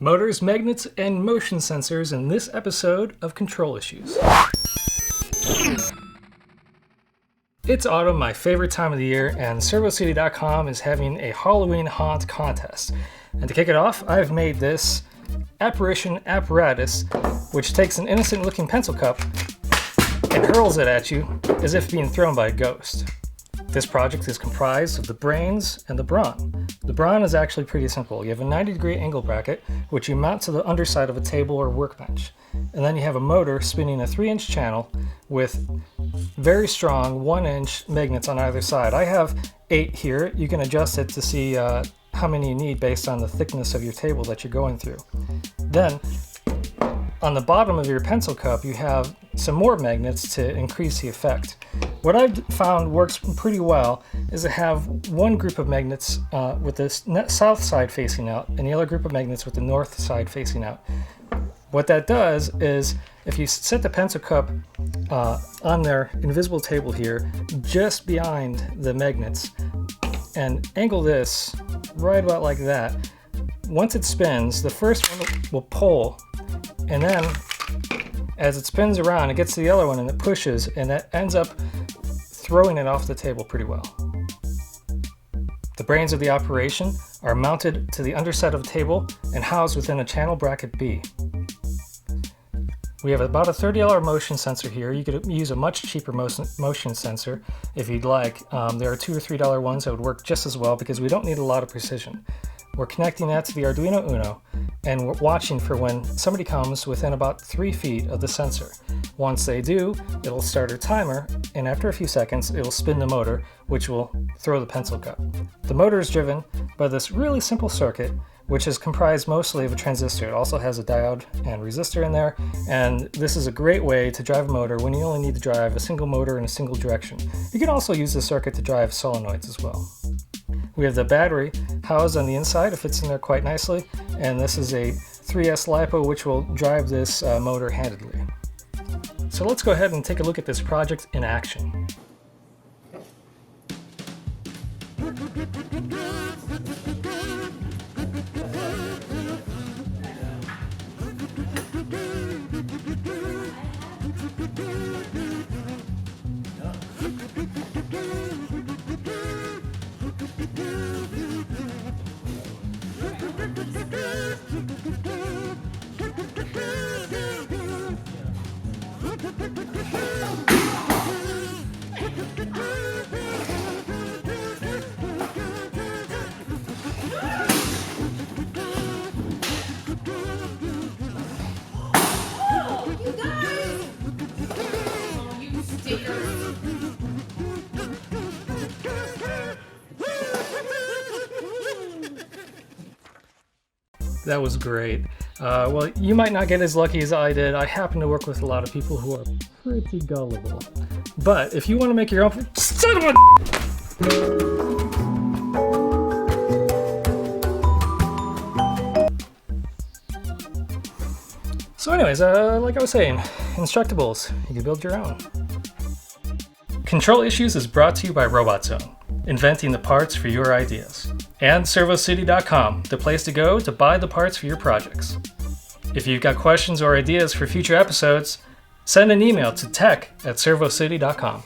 Motors, magnets, and motion sensors in this episode of Control Issues. It's autumn, my favorite time of the year, and ServoCity.com is having a Halloween haunt contest. And to kick it off, I've made this Apparition Apparatus, which takes an innocent-looking pencil cup and hurls it at you as if being thrown by a ghost. This project is comprised of the brains and the brawn. The brawn is actually pretty simple. You have a 90-degree angle bracket, which you mount to the underside of a table or workbench. And then you have a motor spinning a 3-inch channel with very strong 1-inch magnets on either side. I have 8 here. You can adjust it to see how many you need based on the thickness of your table that you're going through. Then, on the bottom of your pencil cup, you have some more magnets to increase the effect. What I've found works pretty well is to have one group of magnets with the south side facing out and the other group of magnets with the north side facing out. What that does is if you set the pencil cup on their invisible table here just behind the magnets and angle this right about like that, once it spins, the first one will pull, and then as it spins around, it gets to the other one and it pushes, and that ends up throwing it off the table pretty well. The brains of the operation are mounted to the underside of the table and housed within a channel bracket B. We have about a $30 motion sensor here. You could use a much cheaper motion sensor if you'd like. There are $2 or $3 ones that would work just as well because we don't need a lot of precision. We're connecting that to the Arduino Uno, and we're watching for when somebody comes within about 3 feet of the sensor. Once they do, it'll start a timer, and after a few seconds, it'll spin the motor, which will throw the pencil cup. The motor is driven by this really simple circuit, which is comprised mostly of a transistor. It also has a diode and resistor in there, and this is a great way to drive a motor when you only need to drive a single motor in a single direction. You can also use this circuit to drive solenoids as well. We have the battery housed on the inside. It fits in there quite nicely, and this is a 3S LiPo which will drive this motor handedly. So let's go ahead and take a look at this project in action. That was great. Well, you might not get as lucky as I did. I happen to work with a lot of people who are pretty gullible. But if you want to make your own... Son of a... So anyways, like I was saying, Instructables, you can build your own. Control Issues is brought to you by RobotZone, inventing the parts for your ideas. And ServoCity.com, the place to go to buy the parts for your projects. If you've got questions or ideas for future episodes, send an email to tech@servocity.com.